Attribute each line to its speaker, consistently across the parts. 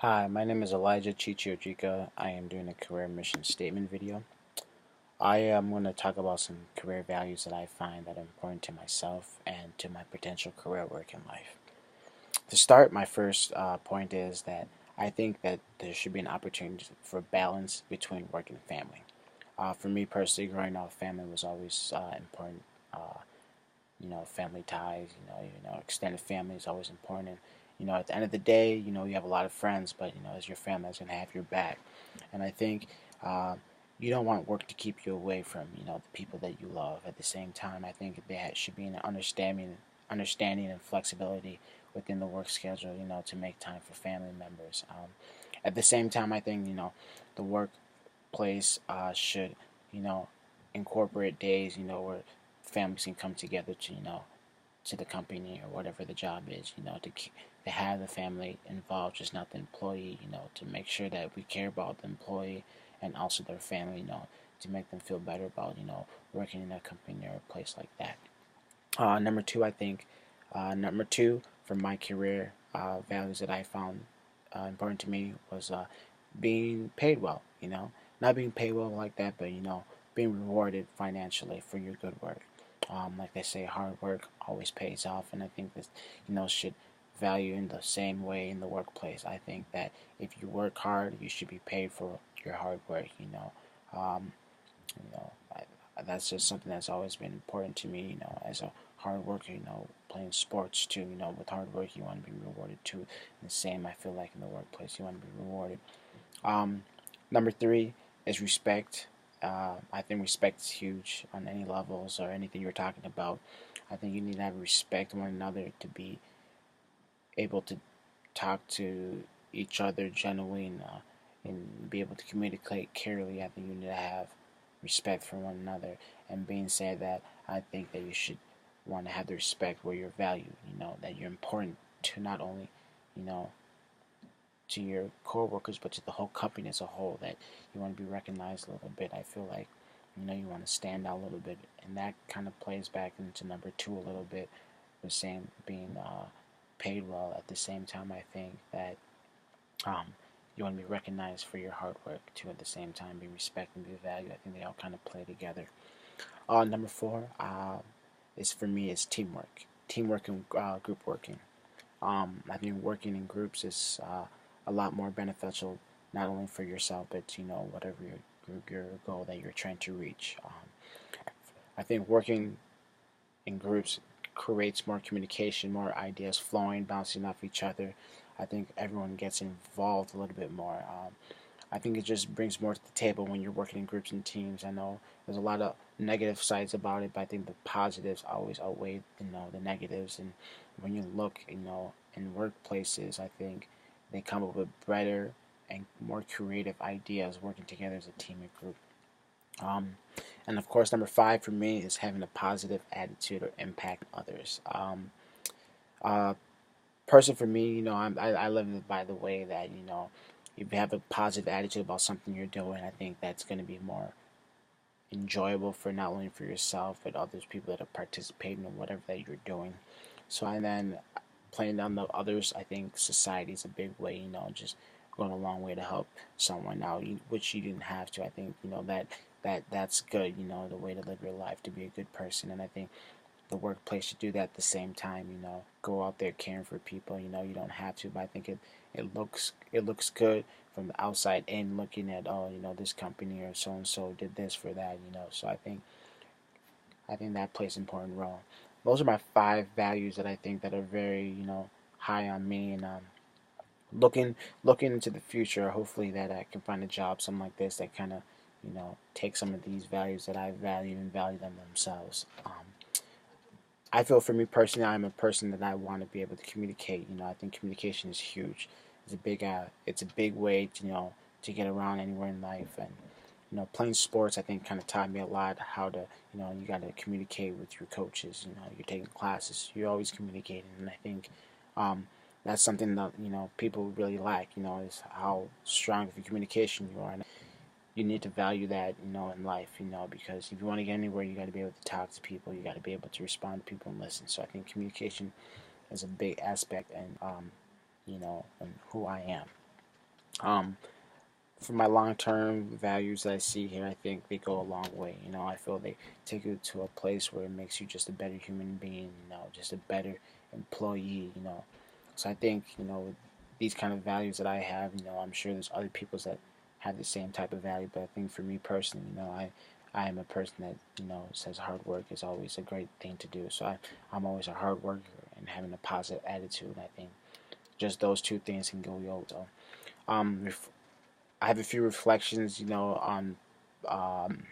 Speaker 1: Hi, my name is Elijah Chichiojika. I am doing a career mission statement video. I am going to talk about some career values that I find that are important to myself and to my potential career work in life. To start, my first point is that I think that there should be an opportunity for balance between work and family. For me personally, growing up, family was always important. Uh, family ties, extended family is always important. At the end of the day, you have a lot of friends, but as your family that's gonna have your back. And I think uh, you don't want work to keep you away from, the people that you love. At the same time, I think there should be an understanding and flexibility within the work schedule, to make time for family members. At the same time, I think, the workplace should, you know, incorporate days, where families can come together to, to the company or whatever the job is, to have the family involved, just not the employee, to make sure that we care about the employee and also their family, to make them feel better about, working in a company or a place like that. Number two, I think, number two for my career values that I found important to me was being paid well, not being paid well like that, but, being rewarded financially for your good work. Like they say, hard work always pays off, and I think this, should value in the same way in the workplace. I think that if you work hard, you should be paid for your hard work. Um, that's just something that's always been important to me. As a hard worker, playing sports too. With hard work, you want to be rewarded too. And the same, I feel like in the workplace, you want to be rewarded. Um, Number three is respect. I think respect is huge on any levels or anything you're talking about. I think you need to have respect one another to be able to talk to each other generally and be able to communicate clearly. I think you need to have respect for one another. And being said that, I think that you should want to have the respect where you're valued. That you're important to not only, you know, to your coworkers, but to the whole company as a whole. That you want to be recognized a little bit. I feel like you want to stand out a little bit, and that kind of plays back into number two a little bit. The same being paid well. At the same time, I think that you want to be recognized for your hard work too. At the same time, be respected and be valued. I think they all kind of play together. Number four is for me is teamwork. Teamwork and group working. I think working in groups is a lot more beneficial, not only for yourself, but whatever your goal that you're trying to reach. I think working in groups creates more communication, more ideas flowing, bouncing off each other. I think everyone gets involved a little bit more. I think it just brings more to the table when you're working in groups and teams. I know there's a lot of negative sides about it, but I think the positives always outweigh, the negatives. And when you look, in workplaces, I think they come up with better and more creative ideas working together as a team and group. Um, and of course, number five for me is having a positive attitude or impact others. Uh, Person for me, I live by the way that if you have a positive attitude about something you're doing, I think that's going to be more enjoyable for not only for yourself but others people that are participating in whatever that you're doing. So and then playing on the others, I think society is a big way, just going a long way to help someone out, which you didn't have to. I think that's good, the way to live your life, to be a good person. And I think the workplace should do that at the same time. Go out there caring for people. You don't have to, but I think it looks good from the outside in, looking at, oh, this company or so and so did this for that. So I think that plays an important role. Those are my five values that I think that are very high on me, and looking into the future. Hopefully that I can find a job, something like this, that kind of take some of these values that I value and value them themselves. I feel for me personally, I'm a person that I want to be able to communicate. I think communication is huge. It's a big way to to get around anywhere in life. And playing sports, I think, kind of taught me a lot how to you got to communicate with your coaches. You're taking classes, you're always communicating, and I think that's something that people really lack. Is how strong of a communication you are. And you need to value that, in life, because if you want to get anywhere, you got to be able to talk to people, you got to be able to respond to people and listen. So I think communication is a big aspect, and and who I am. Um, for my long-term values that I see here, I think they go a long way. I feel they take you to a place where it makes you just a better human being. Just a better employee. So I think these kind of values that I have. I'm sure there's other people that have the same type of value, but I think for me personally, I am a person that says hard work is always a great thing to do. So I'm always a hard worker and having a positive attitude. I think just those two things can go yo. So if I have a few reflections, on um,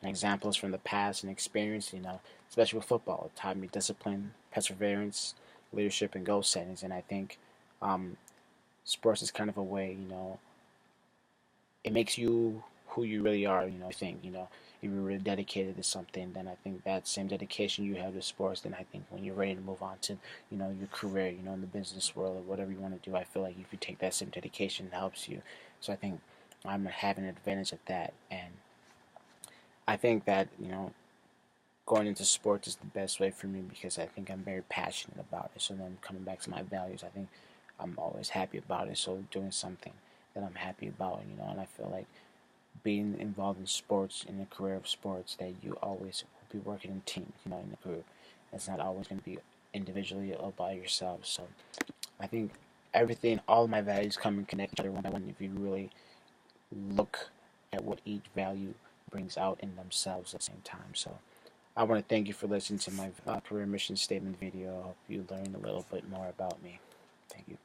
Speaker 1: examples from the past and experience, especially with football. It taught me discipline, perseverance, leadership, and goal settings. And I think um, sports is kind of a way, it makes you who you really are. I think, if you're really dedicated to something, then I think that same dedication you have to sports, then I think when you're ready to move on to, your career, in the business world or whatever you want to do, I feel like if you take that same dedication, it helps you. So I think I'm having an advantage of that. And I think that, going into sports is the best way for me because I think I'm very passionate about it. So then coming back to my values, I think I'm always happy about it. So doing something that I'm happy about, and I feel like being involved in sports, in a career of sports, that you always will be working in teams, in a group. It's not always going to be individually or by yourself. So I think everything, all of my values come and connect each other one by one if you really look at what each value brings out in themselves at the same time. So I want to thank you for listening to my career mission statement video. I hope you learned a little bit more about me. Thank you.